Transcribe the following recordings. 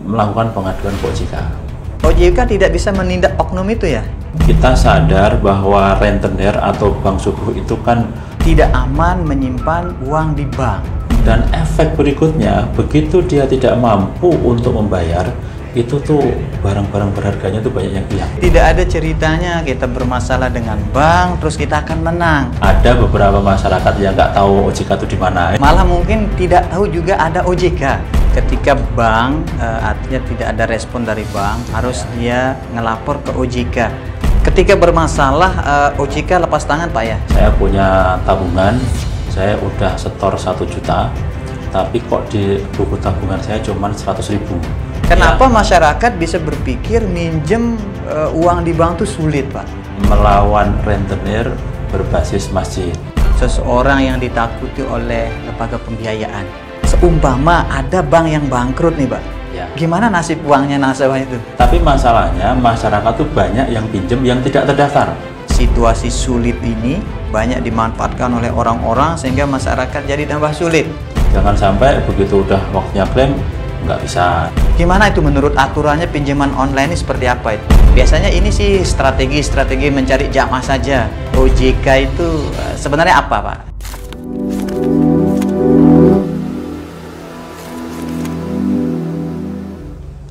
melakukan pengaduan ke OJK. OJK tidak bisa menindak oknum itu ya? Kita sadar bahwa rentenir atau bank subuh itu kan Tidak aman menyimpan uang di bank. dan efek berikutnya begitu dia tidak mampu untuk membayar itu tuh barang-barang berharganya tuh banyak yang hilang. Tidak ada ceritanya kita bermasalah dengan bank terus kita akan menang. Ada beberapa masyarakat yang nggak tahu OJK itu di mana. Malah mungkin tidak tahu juga ada OJK. Ketika bank artinya tidak ada respon dari bank, harus dia ngelapor ke OJK. Ketika bermasalah OJK lepas tangan Pak ya? Saya punya tabungan, saya udah setor 1 juta, tapi kok di buku tabungan saya cuma 100.000. Kenapa masyarakat bisa berpikir minjem uang di bank itu sulit Pak? Melawan rentenir berbasis masjid. Seseorang yang ditakuti oleh lembaga pembiayaan. Seumpama ada bank yang bangkrut nih Pak, Ya. gimana nasib uangnya nasabah itu? Tapi masalahnya masyarakat tuh banyak yang pinjem yang tidak terdaftar. Situasi sulit ini banyak dimanfaatkan oleh orang-orang sehingga masyarakat jadi tambah sulit. Jangan sampai begitu udah waktunya klaim nggak bisa. Gimana itu menurut aturannya pinjaman online ini seperti apa itu? Biasanya ini sih strategi mencari jamaah saja. OJK itu sebenarnya apa Pak?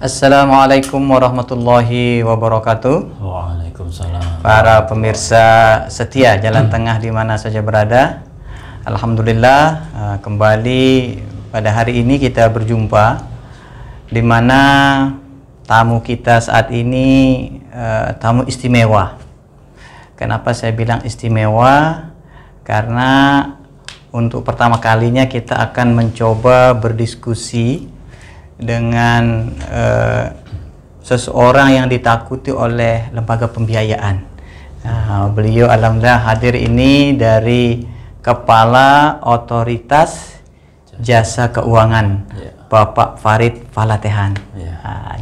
Assalamualaikum warahmatullahi wabarakatuh. Waalaikumsalam. Para pemirsa setia Jalan Tengah di mana saja berada, alhamdulillah kembali pada hari ini kita berjumpa, di mana tamu kita saat ini tamu istimewa. Kenapa saya bilang istimewa? Karena untuk pertama kalinya kita akan mencoba berdiskusi dengan seseorang yang ditakuti oleh lembaga pembiayaan. Beliau alhamdulillah hadir ini dari Kepala Otoritas Jasa Keuangan, Bapak Farid Falatehan.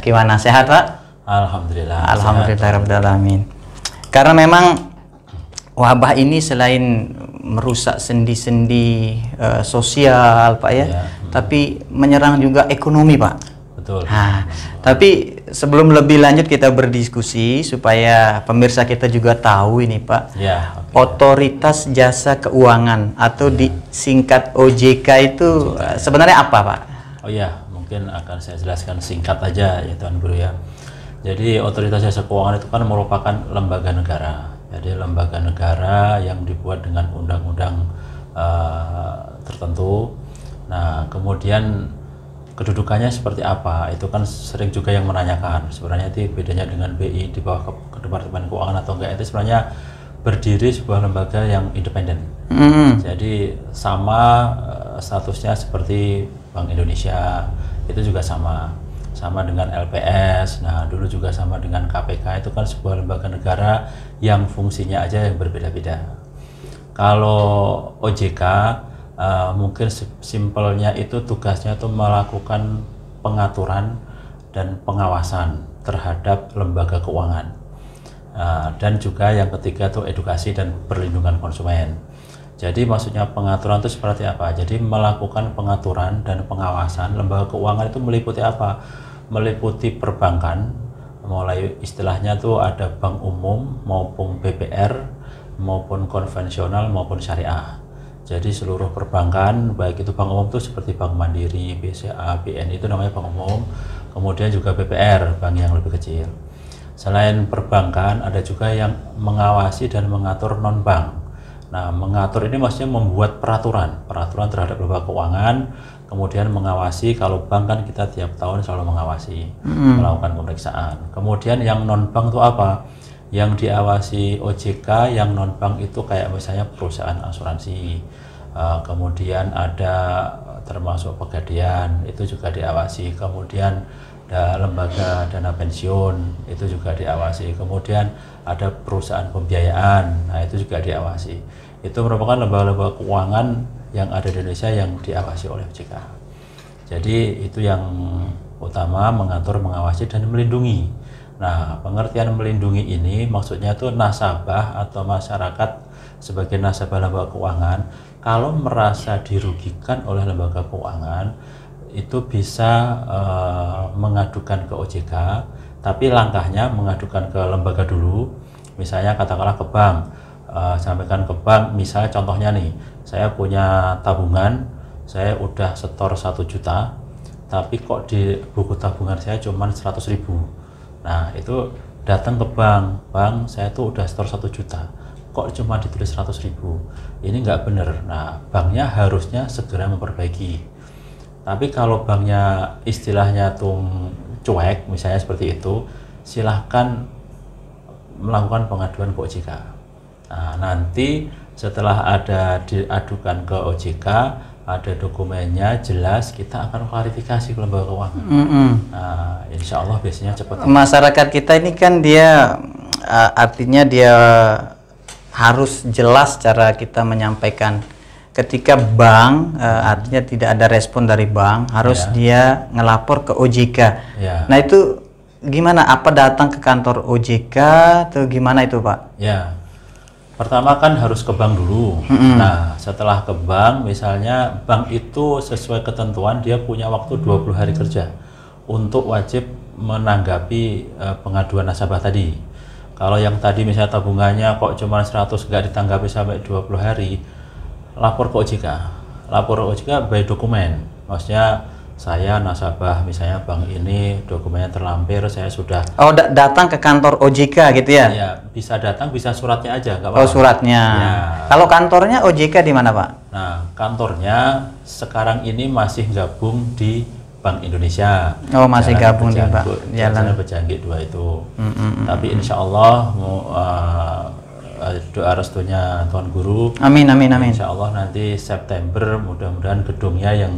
Gimana, sehat Pak? Alhamdulillah. Alhamdulillah. Karena memang wabah ini selain merusak sendi-sendi sosial Pak ya, tapi menyerang juga ekonomi Pak. Betul. Tapi sebelum lebih lanjut kita berdiskusi supaya pemirsa kita juga tahu ini Pak. Otoritas Jasa Keuangan atau disingkat OJK itu sebenarnya apa Pak? Oh iya, mungkin akan saya jelaskan singkat aja ya Tuan Guru ya. Jadi Otoritas Jasa Keuangan itu kan merupakan lembaga negara. Jadi lembaga negara yang dibuat dengan undang-undang tertentu. Nah, kemudian kedudukannya seperti apa? Itu kan sering juga yang menanyakan. Sebenarnya itu bedanya dengan BI di bawah ke Departemen Keuangan atau enggak? Itu sebenarnya berdiri sebuah lembaga yang independen. Jadi sama statusnya seperti Bank Indonesia. Itu juga sama dengan LPS. Nah, dulu juga sama dengan KPK. Itu kan sebuah lembaga negara yang fungsinya aja yang berbeda-beda. Kalau OJK mungkin simpelnya itu tugasnya itu melakukan pengaturan dan pengawasan terhadap lembaga keuangan, dan juga yang ketiga itu edukasi dan perlindungan konsumen. Jadi maksudnya pengaturan itu seperti apa? Jadi melakukan pengaturan dan pengawasan lembaga keuangan itu meliputi apa? Meliputi perbankan, mulai istilahnya tuh ada bank umum maupun BPR maupun konvensional maupun syariah. Jadi seluruh perbankan, baik itu bank umum itu seperti Bank Mandiri, BCA, BNI itu namanya bank umum. Kemudian juga BPR, bank yang lebih kecil. Selain perbankan, ada juga yang mengawasi dan mengatur non-bank. Nah, mengatur ini maksudnya membuat peraturan terhadap lembaga keuangan, kemudian mengawasi. Kalau bank kan kita tiap tahun selalu mengawasi, melakukan pemeriksaan. Kemudian yang non-bank itu apa? Yang diawasi OJK, yang non-bank itu kayak misalnya perusahaan asuransi, kemudian ada termasuk Pegadaian, itu juga diawasi. Kemudian ada lembaga dana pensiun, itu juga diawasi. Kemudian ada perusahaan pembiayaan, nah itu juga diawasi. Itu merupakan lembaga-lembaga keuangan yang ada di Indonesia yang diawasi oleh OJK. Jadi itu yang utama, mengatur, mengawasi, dan melindungi. Nah, pengertian melindungi ini maksudnya itu nasabah atau masyarakat sebagai nasabah lembaga keuangan kalau merasa dirugikan oleh lembaga keuangan itu bisa mengadukan ke OJK, tapi langkahnya mengadukan ke lembaga dulu, misalnya katakanlah ke bank, sampaikan ke bank, misalnya contohnya nih, saya punya tabungan, saya udah setor 1 juta, tapi kok di buku tabungan saya cuma 100.000. Nah itu datang ke bank saya tuh udah setor 1 juta, kok cuma ditulis 100.000, ini nggak bener. Nah banknya harusnya segera memperbaiki. Tapi kalau banknya istilahnya tuh cuek, misalnya seperti itu, silahkan melakukan pengaduan ke OJK. Nah, nanti setelah ada diadukan ke OJK, ada dokumennya jelas, kita akan klarifikasi ke lembaga keuangan. Nah, insya Allah biasanya cepat. Masyarakat kita ini kan dia artinya dia harus jelas cara kita menyampaikan. Ketika bank artinya tidak ada respon dari bank, harus dia ngelapor ke OJK. Nah itu gimana? Apa datang ke kantor OJK atau gimana itu Pak? Ya, pertama kan harus ke bank dulu. Nah setelah ke bank, misalnya bank itu sesuai ketentuan dia punya waktu 20 hari kerja untuk wajib menanggapi pengaduan nasabah tadi. Kalau yang tadi misalnya tabungannya kok cuma 100 nggak ditanggapi sampai 20 hari, lapor ke OJK. Lapor ke OJK by dokumen, maksudnya saya nasabah misalnya bank ini, dokumennya terlampir, saya sudah datang ke kantor OJK gitu ya? Ya bisa datang, bisa suratnya aja, nggak apa-apa. Oh suratnya ya. Kalau kantornya OJK di mana Pak? Nah kantornya sekarang ini masih gabung di Bank Indonesia. Oh masih gabung di Pak Jalan Pejanggik 2 itu. Tapi insya Allah doa restunya Tuan Guru. Amin amin amin. Insya Allah nanti September mudah-mudahan gedungnya yang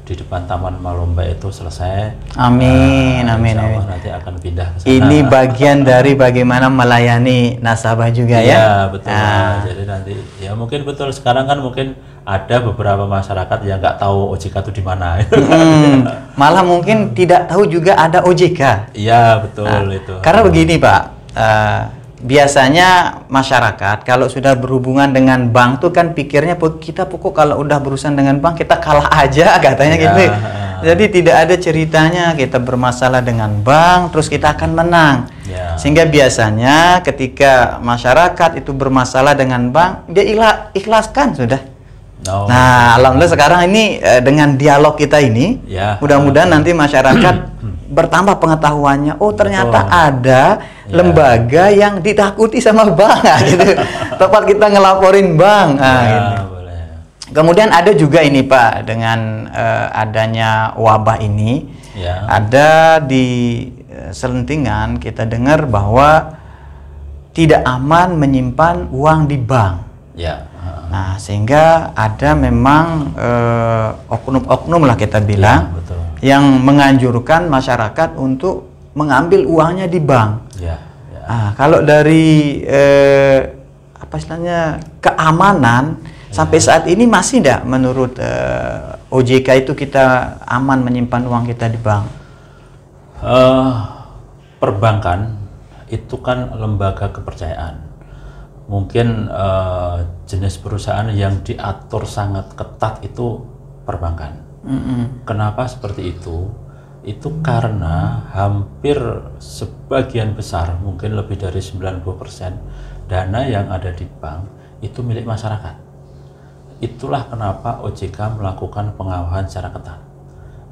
di depan Taman Malomba itu selesai. Amin amin insya Allah amin. nanti akan pindah ke sana. Ini bagian dari bagaimana melayani nasabah juga ya. Iya betul. Jadi nanti ya mungkin betul sekarang kan mungkin ada beberapa masyarakat yang nggak tahu OJK itu di mana. Malah mungkin tidak tahu juga ada OJK. Iya betul itu. Karena begini Pak. Biasanya masyarakat kalau sudah berhubungan dengan bank tuh kan pikirnya kita pokok kalau udah berurusan dengan bank kita kalah aja katanya gitu. Jadi tidak ada ceritanya kita bermasalah dengan bank terus kita akan menang. Sehingga biasanya ketika masyarakat itu bermasalah dengan bank dia ikhlaskan sudah. Nah, alhamdulillah sekarang ini dengan dialog kita ini mudah-mudahan nanti masyarakat bertambah pengetahuannya. Oh ternyata ada lembaga yang ditakuti sama bank gitu. Tepat kita ngelaporin bank. Gitu. Kemudian ada juga ini Pak dengan adanya wabah ini, ada di Selentingan kita dengar bahwa tidak aman menyimpan uang di bank. Nah sehingga ada memang oknum-oknum lah kita bilang. Yang menganjurkan masyarakat untuk mengambil uangnya di bank. Nah, kalau dari apa istilahnya keamanan sampai saat ini masih tidak menurut OJK itu kita aman menyimpan uang kita di bank? Perbankan itu kan lembaga kepercayaan. Mungkin jenis perusahaan yang diatur sangat ketat itu perbankan. Kenapa seperti itu? Itu karena hampir sebagian besar, mungkin lebih dari 90% dana yang ada di bank itu milik masyarakat. Itulah kenapa OJK melakukan pengawasan secara ketat.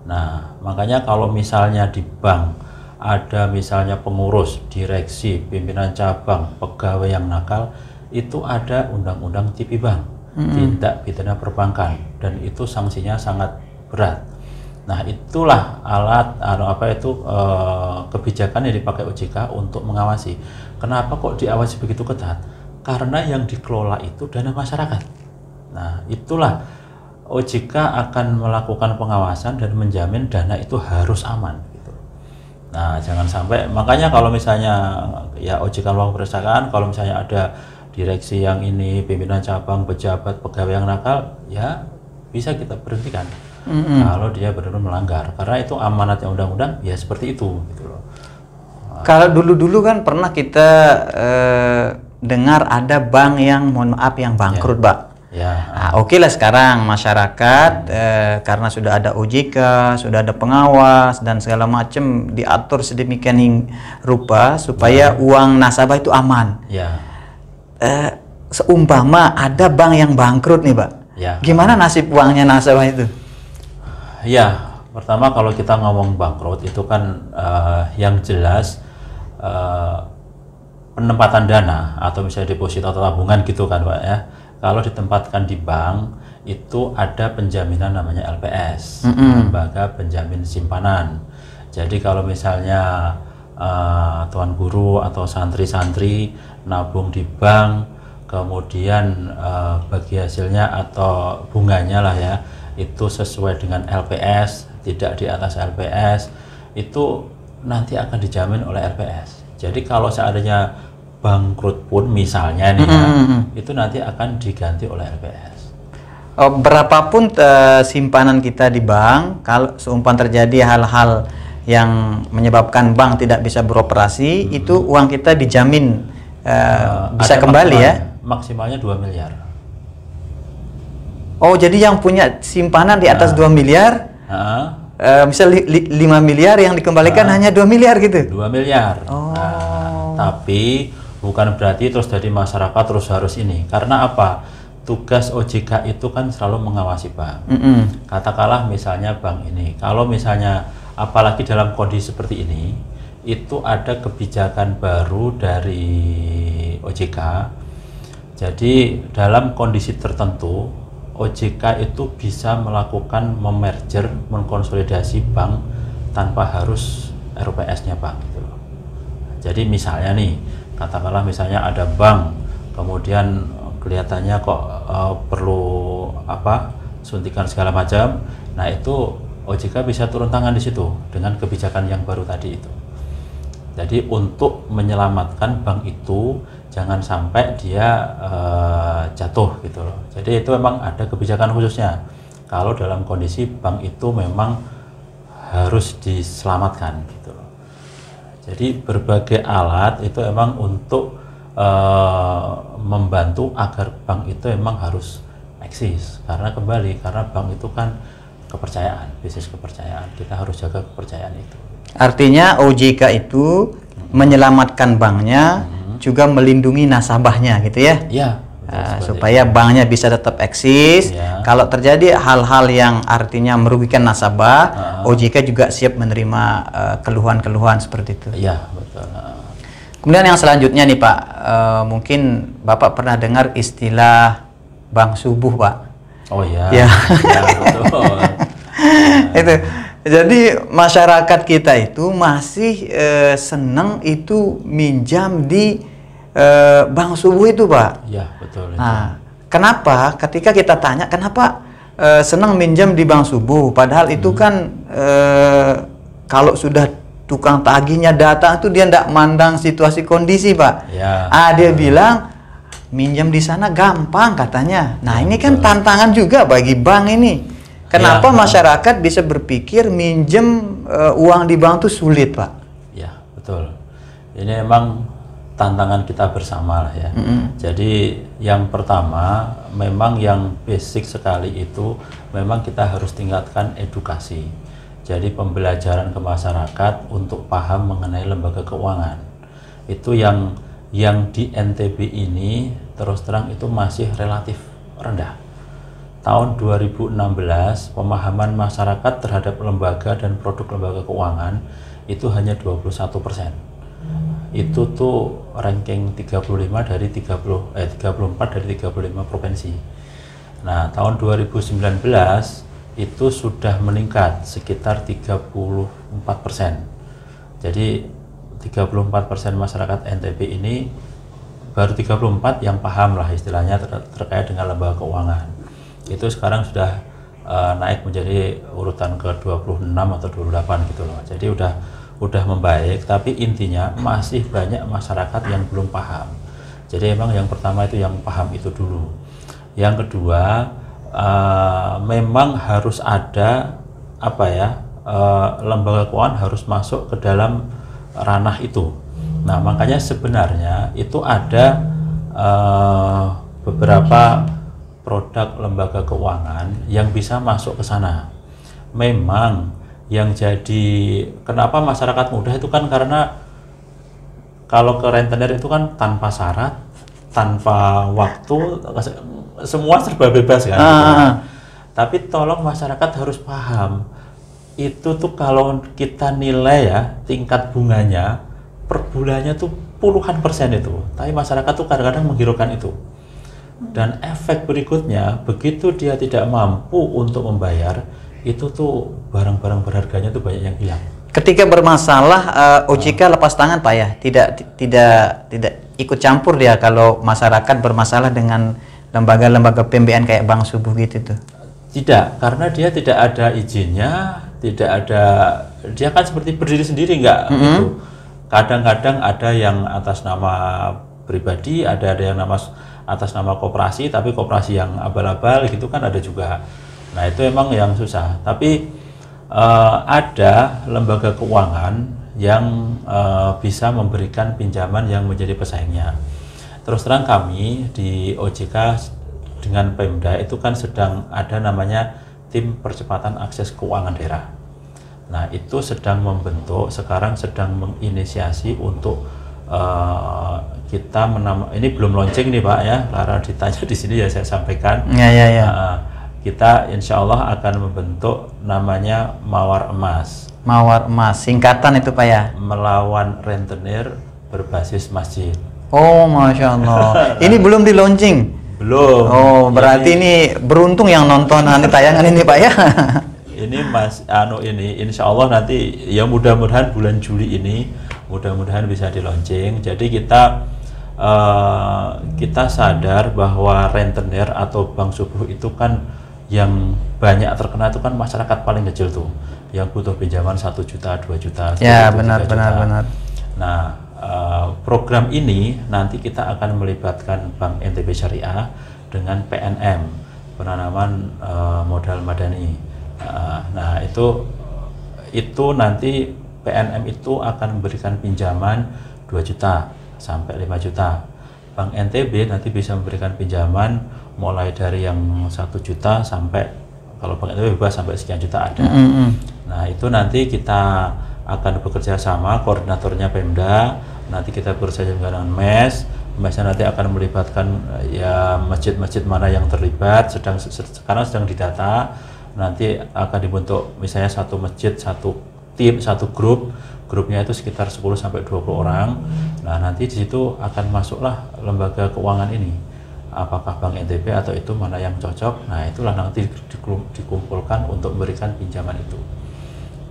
Nah, makanya kalau misalnya di bank ada misalnya pengurus, direksi, pimpinan cabang, pegawai yang nakal, itu ada undang-undang Tipibang, tindak pidana perbankan, dan itu sanksinya sangat berat. Nah itulah alat kebijakan yang dipakai OJK untuk mengawasi. Kenapa kok diawasi begitu ketat? Karena yang dikelola itu dana masyarakat. Nah itulah OJK akan melakukan pengawasan dan menjamin dana itu harus aman gitu. Nah jangan sampai, makanya kalau misalnya ya OJK melakukan perusahaan, kalau misalnya ada direksi yang ini, pimpinan cabang, pejabat, pegawai yang nakal, ya bisa kita berhentikan. Kalau dia benar-benar melanggar, karena itu amanatnya undang-undang ya seperti itu gitu loh. Kalau dulu-dulu kan pernah kita dengar ada bank yang mohon maaf yang bangkrut Pak. Ya. Nah, oke lah sekarang masyarakat karena sudah ada OJK, sudah ada pengawas dan segala macam diatur sedemikian rupa supaya uang nasabah itu aman. Ya. Seumpama ada bank yang bangkrut nih, Pak. Ya. Gimana nasib uangnya nasabah itu? Ya, pertama kalau kita ngomong bangkrut itu kan yang jelas penempatan dana atau misalnya deposito atau tabungan gitu kan, Pak ya. Kalau ditempatkan di bank itu ada penjaminan namanya LPS, lembaga penjamin simpanan. Jadi kalau misalnya tuan guru atau santri-santri nabung di bank, kemudian bagi hasilnya atau bunganya lah ya, itu sesuai dengan LPS, tidak di atas LPS, itu nanti akan dijamin oleh LPS. Jadi kalau seandainya bangkrut pun misalnya nih ya, itu nanti akan diganti oleh LPS. Berapapun simpanan kita di bank, kalau seumpama terjadi hal-hal yang menyebabkan bank tidak bisa beroperasi, itu uang kita dijamin bisa kembali ya? Maksimalnya 2 miliar. Oh, jadi yang punya simpanan di atas 2 miliar, misal 5 miliar yang dikembalikan hanya 2 miliar gitu? 2 miliar. Oh. Tapi bukan berarti terus dari masyarakat terus harus ini. Karena apa? Tugas OJK itu kan selalu mengawasi bank. Katakanlah misalnya bank ini, kalau misalnya apalagi dalam kondisi seperti ini, itu ada kebijakan baru dari OJK. Jadi dalam kondisi tertentu, OJK itu bisa melakukan memerger, mengkonsolidasi bank tanpa harus RUPS-nya bank gitu loh. Jadi misalnya nih, katakanlah misalnya ada bank, kemudian kelihatannya kok perlu suntikan segala macam, nah itu OJK bisa turun tangan di situ dengan kebijakan yang baru tadi itu. Jadi untuk menyelamatkan bank itu jangan sampai dia jatuh gitu loh. Jadi itu memang ada kebijakan khususnya. Kalau dalam kondisi bank itu memang harus diselamatkan gitu loh. Jadi berbagai alat itu memang untuk membantu agar bank itu memang harus eksis. Karena bank itu kan kepercayaan, bisnis kepercayaan. Kita harus jaga kepercayaan itu. Artinya OJK itu menyelamatkan banknya, juga melindungi nasabahnya gitu ya? Iya. Supaya banknya bisa tetap eksis. Ya. Kalau terjadi hal-hal yang artinya merugikan nasabah, OJK juga siap menerima keluhan-keluhan seperti itu. Iya, betul. Kemudian yang selanjutnya nih Pak, mungkin Bapak pernah dengar istilah bank subuh, Pak? Oh iya. Ya. Ya, betul. Itu. Jadi masyarakat kita itu masih senang itu minjam di bank subuh itu, Pak. Iya, betul. Nah, kenapa? Ketika kita tanya kenapa senang minjam di bank subuh, padahal itu kan kalau sudah tukang tagihnya datang itu dia tidak mandang situasi kondisi, Pak. Ya. Dia bilang minjam di sana gampang katanya. Nah, ini kan tantangan juga bagi bank ini. Kenapa masyarakat bisa berpikir minjem uang di bank itu sulit, Pak? Ya, betul. Ini memang tantangan kita bersama lah ya. Jadi yang pertama, memang yang basic sekali itu memang kita harus tingkatkan edukasi. Jadi pembelajaran ke masyarakat untuk paham mengenai lembaga keuangan. Itu yang di NTB ini terus terang itu masih relatif rendah. Tahun 2016 pemahaman masyarakat terhadap lembaga dan produk lembaga keuangan itu hanya 21%. Itu tuh ranking 34 dari 35 provinsi. Nah, tahun 2019 itu sudah meningkat sekitar 34%. Jadi 34% masyarakat NTB ini baru 34 yang paham lah istilahnya terkait dengan lembaga keuangan. Itu sekarang sudah naik menjadi urutan ke 26 atau 28 gitu loh. Jadi udah membaik, tapi intinya masih banyak masyarakat yang belum paham. Jadi emang yang pertama itu yang paham itu dulu. Yang kedua, memang harus ada lembaga keuangan harus masuk ke dalam ranah itu. Nah, makanya sebenarnya itu ada beberapa produk lembaga keuangan yang bisa masuk ke sana. Memang yang jadi kenapa masyarakat mudah itu kan karena kalau ke rentenir itu kan tanpa syarat, tanpa waktu, semua serba bebas kan. Gitu. Tapi tolong masyarakat harus paham, itu tuh kalau kita nilai ya tingkat bunganya per bulannya tuh puluhan persen itu, tapi masyarakat tuh kadang-kadang menghiraukan itu. Dan efek berikutnya, begitu dia tidak mampu untuk membayar, itu tuh barang-barang berharganya tuh banyak yang hilang. Ketika bermasalah, OJK lepas tangan Pak ya, tidak ikut campur dia kalau masyarakat bermasalah dengan lembaga-lembaga PMBN kayak Bank Subuh gitu tuh. Tidak, karena dia tidak ada izinnya, tidak ada, dia kan seperti berdiri sendiri nggak gitu. Kadang-kadang ada yang atas nama pribadi, ada yang atas nama koperasi, tapi koperasi yang abal-abal gitu kan ada juga. Nah itu emang yang susah. Tapi ada lembaga keuangan yang bisa memberikan pinjaman yang menjadi pesaingnya. Terus terang kami di OJK dengan Pemda itu kan sedang ada namanya tim percepatan akses keuangan daerah. Nah itu sedang membentuk, sekarang sedang menginisiasi untuk kita ini belum launching nih Pak ya, karena ditanya di sini ya saya sampaikan. Kita insya Allah akan membentuk namanya Mawar Emas. Mawar Emas, singkatan itu Pak ya? Melawan rentenir berbasis masjid. Oh Masya Allah. Ini belum di launching? Belum. Oh berarti ini beruntung yang nonton nanti tayangan ini Pak ya? Ini ini insya Allah nanti ya mudah-mudahan bulan Juli ini mudah-mudahan bisa di launching. Jadi kita sadar bahwa rentenir atau Bank Subuh itu kan yang banyak terkena itu kan masyarakat paling kecil tuh, yang butuh pinjaman 1 juta, 2 juta. Ya benar. Nah program ini nanti kita akan melibatkan Bank NTB Syariah dengan PNM, penanaman modal madani. Nah itu nanti PNM itu akan memberikan pinjaman 2 juta sampai 5 juta. Bank NTB nanti bisa memberikan pinjaman mulai dari yang 1 juta sampai, kalau Bank NTB bebas sampai sekian juta ada. Nah itu nanti kita akan bekerja sama, koordinatornya Pemda, nanti kita bekerja dengan MESnya nanti akan melibatkan ya masjid-masjid mana yang terlibat, sekarang sedang didata. Nanti akan dibentuk misalnya satu masjid, satu tim, satu grupnya itu sekitar 10 sampai 20 orang. Nah, nanti di situ akan masuklah lembaga keuangan ini. Apakah Bank NTB atau itu mana yang cocok? Nah, itulah nanti dikumpulkan untuk memberikan pinjaman itu.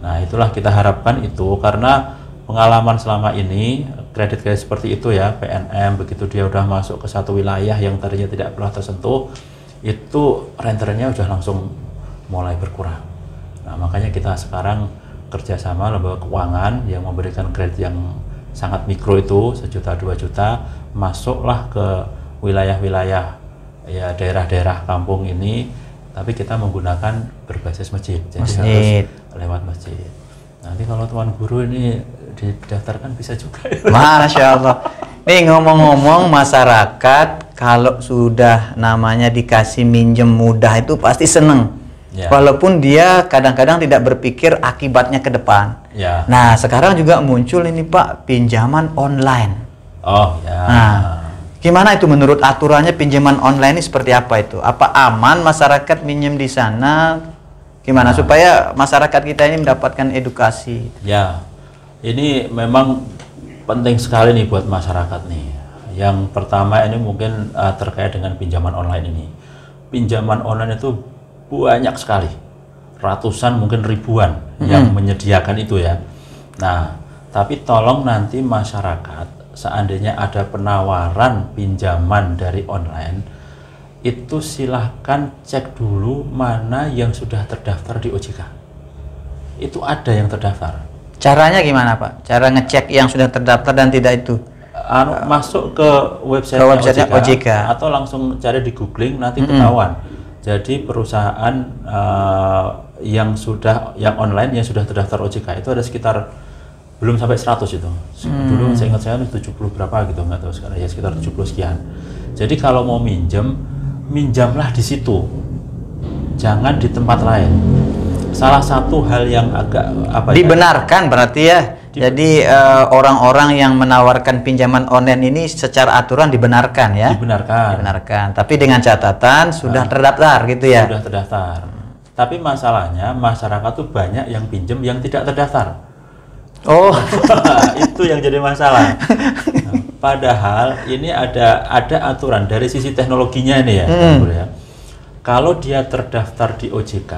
Nah, itulah kita harapkan itu, karena pengalaman selama ini kredit seperti itu ya, PNM begitu dia udah masuk ke satu wilayah yang tadinya tidak pernah tersentuh, itu rentenirnya udah langsung mulai berkurang. Nah makanya kita sekarang kerjasama lembaga keuangan yang memberikan kredit yang sangat mikro itu 1 juta 2 juta, masuklah ke wilayah-wilayah ya daerah-daerah kampung ini, tapi kita menggunakan berbasis masjid. Jadi harus lewat masjid. Nanti kalau tuan guru ini didaftarkan bisa juga. Masya Allah. Nih ngomong-ngomong, masyarakat kalau sudah namanya dikasih minjem mudah itu pasti seneng. Ya. Walaupun dia kadang-kadang tidak berpikir akibatnya ke depan. Ya. Nah, sekarang juga muncul ini Pak, pinjaman online. Oh ya. Nah, gimana itu menurut aturannya pinjaman online ini seperti apa itu? Apa aman masyarakat minjem di sana? Gimana supaya masyarakat kita ini mendapatkan edukasi? Ya, ini memang penting sekali nih buat masyarakat nih. Yang pertama ini mungkin terkait dengan pinjaman online ini. Pinjaman online itu banyak sekali, ratusan mungkin ribuan yang menyediakan itu ya. Nah, tapi tolong nanti masyarakat seandainya ada penawaran pinjaman dari online, itu silahkan cek dulu mana yang sudah terdaftar di OJK. Itu ada yang terdaftar. Caranya gimana Pak? Cara ngecek yang sudah terdaftar dan tidak itu? Masuk ke website OJK atau langsung cari di googling nanti ketahuan. Jadi perusahaan yang online yang sudah terdaftar OJK itu ada sekitar belum sampai 100 itu. Dulu saya ingat saya 70 berapa gitu, nggak tahu sekarang ya, sekitar 70 sekian. Jadi kalau mau minjem minjamlah di situ, jangan di tempat lain. Salah satu hal yang agak dibenarkan berarti ya. Jadi orang-orang yang menawarkan pinjaman online ini secara aturan dibenarkan ya. Dibenarkan. Tapi dengan catatan sudah terdaftar gitu ya. Sudah terdaftar. Tapi masalahnya masyarakat tuh banyak yang pinjam yang tidak terdaftar. Oh, itu yang jadi masalah. Nah, padahal ini ada aturan dari sisi teknologinya ini ya, ya. Kalau dia terdaftar di OJK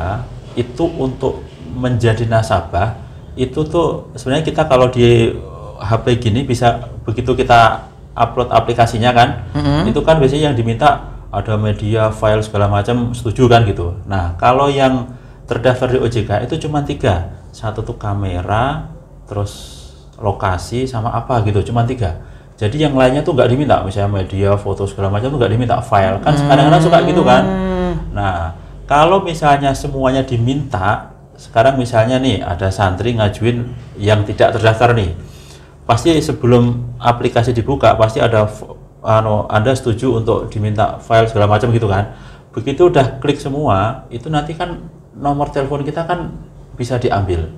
itu untuk menjadi nasabah itu tuh sebenarnya kita kalau di HP gini bisa begitu kita upload aplikasinya kan, itu kan biasanya yang diminta ada media, file segala macam, setuju kan gitu. Nah kalau yang terdaftar di OJK itu cuma 3, satu tuh kamera, terus lokasi sama apa gitu, cuma 3. Jadi yang lainnya tuh nggak diminta, misalnya media, foto segala macam tuh nggak diminta, file kan kadang-kadang suka gitu kan. Nah kalau misalnya semuanya diminta, sekarang misalnya nih ada santri ngajuin yang tidak terdaftar nih, pasti sebelum aplikasi dibuka pasti ada Anda setuju untuk diminta file segala macam gitu kan. Begitu udah klik semua itu nanti kan nomor telepon kita kan bisa diambil.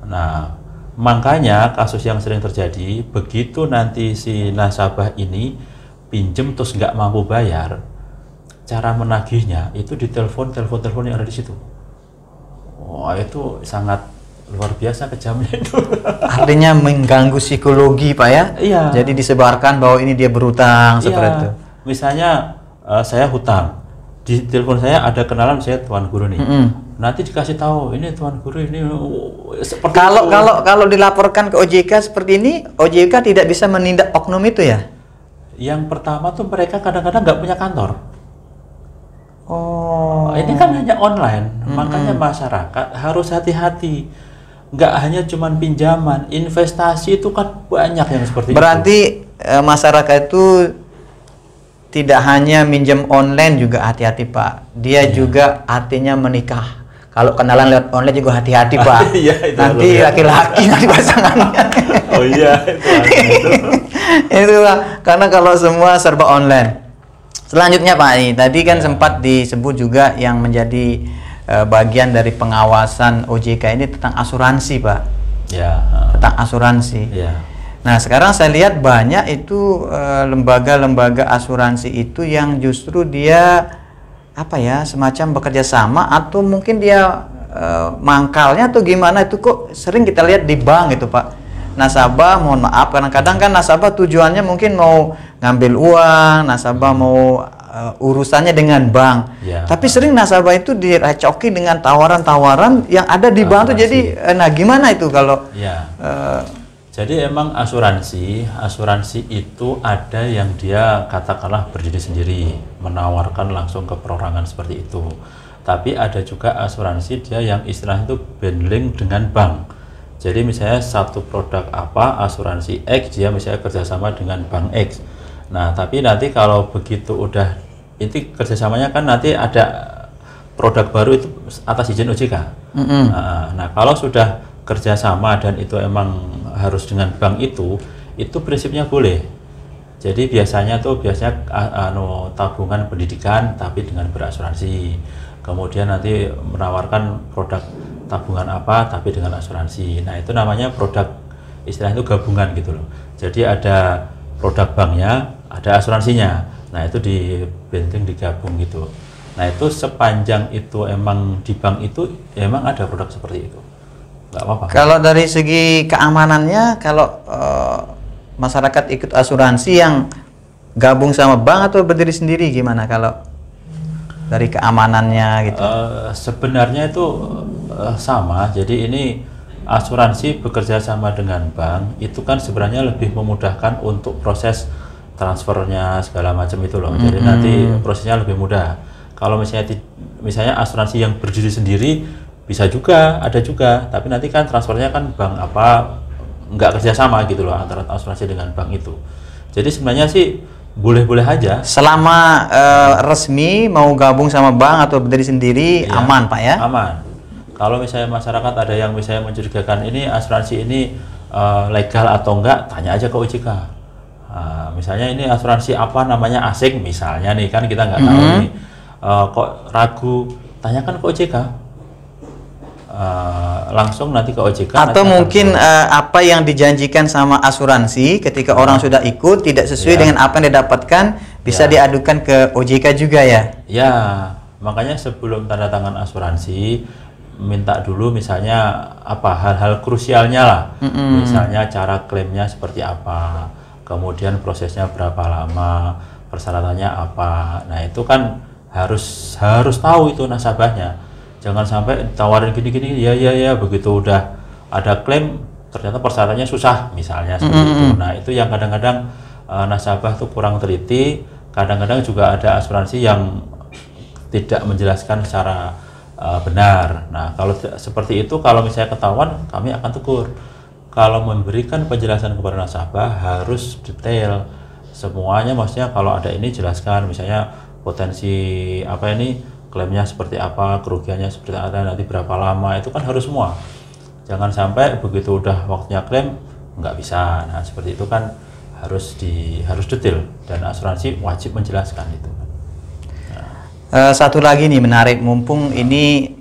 Nah makanya kasus yang sering terjadi, begitu nanti si nasabah ini pinjem terus nggak mampu bayar, cara menagihnya itu di telepon yang ada di situ. Wah itu sangat luar biasa kejamnya itu. Artinya mengganggu psikologi Pak ya? Iya. Jadi disebarkan bahwa ini dia berutang seperti itu. Misalnya saya hutang, di telepon saya ada kenalan saya Tuan Guru nih. Nanti dikasih tahu ini Tuan Guru ini seperti kalau dilaporkan ke OJK seperti ini, OJK tidak bisa menindak oknum itu ya? Yang pertama tuh mereka kadang-kadang nggak punya kantor. Oh, ini kan hanya online, makanya masyarakat harus hati-hati. Nggak hanya cuman pinjaman, investasi itu kan banyak yang seperti berarti itu. Masyarakat itu tidak hanya minjem online juga hati-hati Pak. Dia juga artinya menikah. Kalau kenalan lewat online juga hati-hati Pak. Nanti laki-laki nanti pasangannya. Oh iya, itu Pak. Karena kalau semua serba online. Selanjutnya Pak, ini tadi kan sempat disebut juga yang menjadi bagian dari pengawasan OJK ini tentang asuransi Pak. Tentang asuransi. Nah sekarang saya lihat banyak itu lembaga-lembaga asuransi itu yang justru dia apa ya, semacam bekerja sama atau mungkin dia mangkalnya atau gimana, itu kok sering kita lihat di bank gitu Pak. Nasabah, mohon maaf, kadang-kadang kan nasabah tujuannya mungkin mau ngambil uang, nasabah mau urusannya dengan bank. Tapi sering nasabah itu direcoki dengan tawaran-tawaran yang ada di bank tuh. Jadi nah gimana itu kalau jadi emang asuransi itu ada yang dia katakanlah berdiri sendiri, menawarkan langsung ke perorangan seperti itu. Tapi ada juga asuransi dia yang istilahnya itu bundling dengan bank. Jadi misalnya satu produk apa, asuransi X, dia misalnya kerjasama dengan bank X. Nah tapi nanti kalau begitu udah inti kerjasamanya kan nanti ada produk baru itu atas izin OJK. Nah kalau sudah kerjasama dan itu emang harus dengan bank itu prinsipnya boleh. Jadi biasanya tabungan pendidikan tapi dengan berasuransi. Kemudian nanti menawarkan produk tabungan apa tapi dengan asuransi. Nah itu namanya produk, istilahnya itu gabungan gitu loh. Jadi ada produk banknya, ada asuransinya. Nah itu digabung gitu. Nah itu sepanjang itu emang di bank itu emang ada produk seperti itu, nggak apa-apa. Kalau dari segi keamanannya, kalau masyarakat ikut asuransi yang gabung sama bank atau berdiri sendiri gimana kalau dari keamanannya gitu? Sebenarnya itu sama. Jadi ini asuransi bekerja sama dengan bank itu kan sebenarnya lebih memudahkan untuk proses transfernya segala macam itu loh. Jadi nanti prosesnya lebih mudah. Kalau misalnya asuransi yang berdiri sendiri bisa juga, ada juga, tapi nanti kan transfernya kan bank apa nggak kerjasama gitu loh antara asuransi dengan bank itu. Jadi sebenarnya sih boleh-boleh aja. Selama resmi mau gabung sama bank atau berdiri sendiri ya, aman Pak ya? Aman. Kalau misalnya masyarakat ada yang misalnya mencurigakan ini asuransi ini legal atau enggak, tanya aja ke OJK. Misalnya ini asuransi apa namanya asing misalnya nih, kan kita nggak tahu nih, kok ragu, tanyakan ke OJK. Langsung nanti ke OJK. Atau mungkin apa yang dijanjikan sama asuransi ketika orang sudah ikut tidak sesuai dengan apa yang didapatkan, bisa diadukan ke OJK juga ya? Ya, makanya sebelum tanda tangan asuransi, minta dulu misalnya apa hal-hal krusialnya lah, misalnya cara klaimnya seperti apa, kemudian prosesnya berapa lama, persyaratannya apa. Nah itu kan harus tahu itu nasabahnya. Jangan sampai tawarin gini-gini, ya begitu udah ada klaim ternyata persyaratannya susah misalnya seperti itu. Nah itu yang kadang-kadang nasabah tuh kurang teliti. Kadang-kadang juga ada asuransi yang tidak menjelaskan secara benar. Nah kalau seperti itu, kalau misalnya ketahuan, kami akan tegur. Kalau memberikan penjelasan kepada nasabah harus detail semuanya, maksudnya kalau ada ini jelaskan, misalnya potensi apa ini, klaimnya seperti apa, kerugiannya seperti apa, nanti berapa lama, itu kan harus semua. Jangan sampai begitu udah waktunya klaim nggak bisa. Nah seperti itu kan harus detail, dan asuransi wajib menjelaskan itu. Satu lagi nih menarik, mumpung ini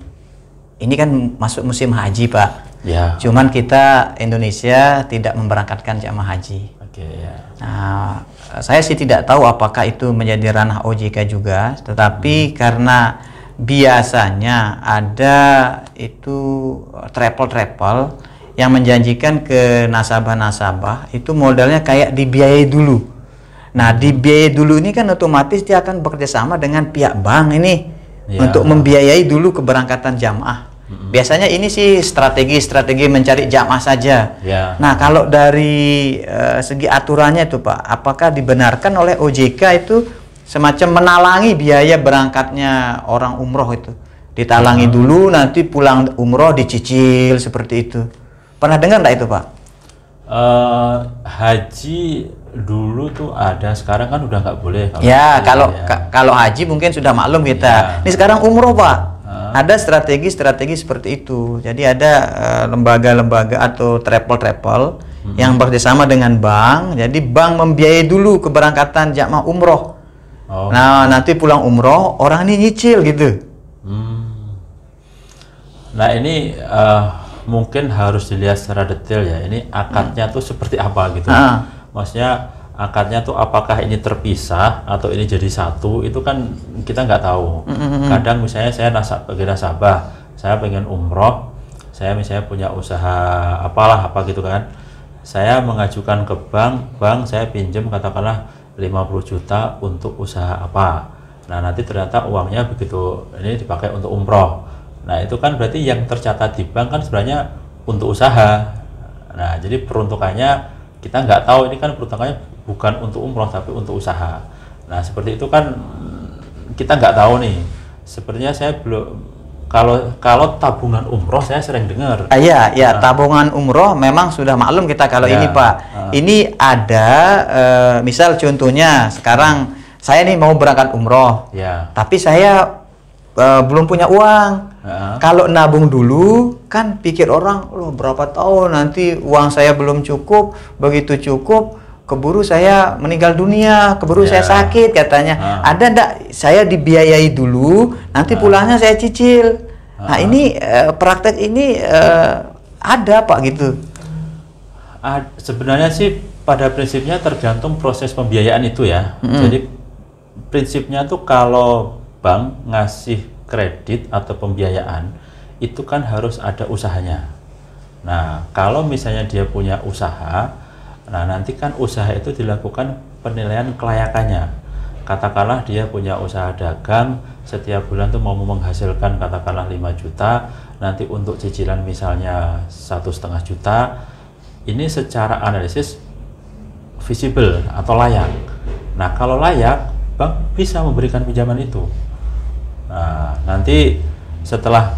kan masuk musim haji Pak. Ya. Cuman kita Indonesia tidak memberangkatkan jamaah haji. Oke, ya. Nah, saya sih tidak tahu apakah itu menjadi ranah OJK juga, tetapi karena biasanya ada itu travel yang menjanjikan ke nasabah-nasabah itu modalnya kayak dibiayai dulu. Nah, dibiayai dulu ini kan otomatis dia akan bekerjasama dengan pihak bank ini untuk membiayai dulu keberangkatan jamaah. Biasanya ini sih strategi mencari jamaah saja. Nah, kalau dari segi aturannya itu Pak, apakah dibenarkan oleh OJK itu semacam menalangi biaya berangkatnya orang umroh itu? Ditalangi dulu, nanti pulang umroh dicicil seperti itu. Pernah dengar nggak itu Pak? Haji dulu tuh ada, sekarang kan udah nggak boleh. Kalau haji mungkin sudah maklum kita. Ini sekarang umroh Pak. Ada strategi seperti itu. Jadi ada lembaga-lembaga atau travel yang bekerjasama dengan bank. Jadi bank membiayai dulu keberangkatan jamaah umroh. Nah nanti pulang umroh orang ini nyicil gitu. Nah ini mungkin harus dilihat secara detail ya. Ini akadnya tuh seperti apa gitu. Maksudnya akadnya tuh apakah ini terpisah atau ini jadi satu, itu kan kita nggak tahu. Kadang misalnya saya sebagai nasabah, saya pengen umroh, saya misalnya punya usaha apa gitu kan, saya mengajukan ke bank saya pinjam katakanlah 50 juta untuk usaha apa. Nah nanti ternyata uangnya begitu ini dipakai untuk umroh. Nah itu kan berarti yang tercatat di bank kan sebenarnya untuk usaha. Nah jadi peruntukannya kita nggak tahu, ini kan peruntukannya bukan untuk umroh tapi untuk usaha. Nah seperti itu kan kita nggak tahu nih. Sepertinya saya belum, kalau tabungan umroh saya sering dengar. Tabungan umroh memang sudah maklum kita kalau ini Pak. Ini ada misal contohnya sekarang saya nih mau berangkat umroh, tapi saya belum punya uang. Kalau nabung dulu kan pikir orang, loh berapa tahun nanti uang saya belum cukup, begitu cukup keburu saya meninggal dunia, keburu saya sakit katanya. Ada ndak saya dibiayai dulu, nanti pulangnya saya cicil. Nah ini praktek ini ada Pak gitu. Sebenarnya sih pada prinsipnya tergantung proses pembiayaan itu ya. Jadi prinsipnya tuh kalau bank ngasih kredit atau pembiayaan itu kan harus ada usahanya. Nah kalau misalnya dia punya usaha, nah nanti kan usaha itu dilakukan penilaian kelayakannya. Katakanlah dia punya usaha dagang, setiap bulan tuh mau menghasilkan katakanlah 5 juta, nanti untuk cicilan misalnya 1,5 juta, ini secara analisis visible atau layak. Nah kalau layak, bank bisa memberikan pinjaman itu. Nah nanti setelah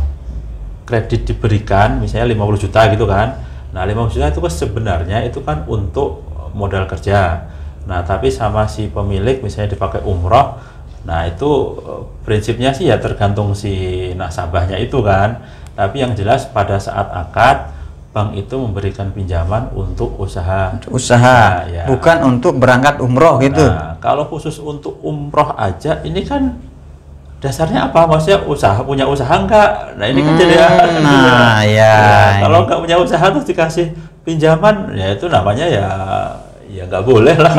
kredit diberikan misalnya 50 juta gitu kan, nah 50 juta itu kan sebenarnya itu kan untuk modal kerja. Nah tapi sama si pemilik misalnya dipakai umroh, nah itu prinsipnya sih ya tergantung si nasabahnya itu kan. Tapi yang jelas pada saat akad bank itu memberikan pinjaman untuk usaha. Ya. Bukan untuk berangkat umroh gitu. Nah, kalau khusus untuk umroh aja, ini kan dasarnya apa? Maksudnya punya usaha enggak? Nah ini kan jadi kalau enggak punya usaha terus dikasih pinjaman, ya itu namanya ya nggak boleh lah.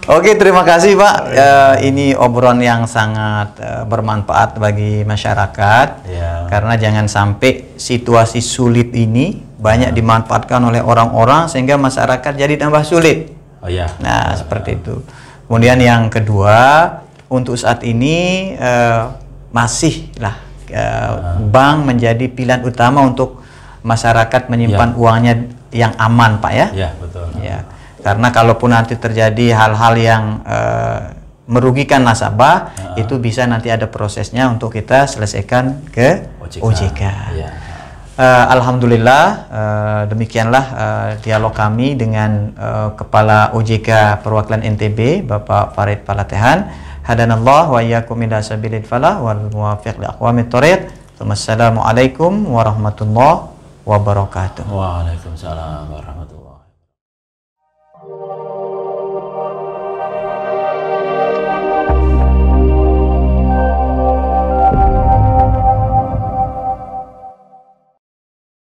Oke, terima kasih Pak. Ini obrolan yang sangat bermanfaat bagi masyarakat. Karena jangan sampai situasi sulit ini banyak dimanfaatkan oleh orang-orang sehingga masyarakat jadi tambah sulit. Nah, seperti itu. Kemudian yang kedua, untuk saat ini masihlah bank menjadi pilihan utama untuk masyarakat menyimpan uangnya yang aman, Pak ya. Iya, betul. Ya. Karena kalaupun nanti terjadi hal-hal yang merugikan nasabah, itu bisa nanti ada prosesnya untuk kita selesaikan ke OJK. Alhamdulillah, demikianlah dialog kami dengan Kepala OJK Perwakilan NTB, Bapak Farid Palatehan. Hadanallah wa iyyakum ila sabilil falah wal muwaffiq li aqwamit thoriq. Wassalamualaikum warahmatullahi wabarakatuh. Waalaikumsalam warahmatullahi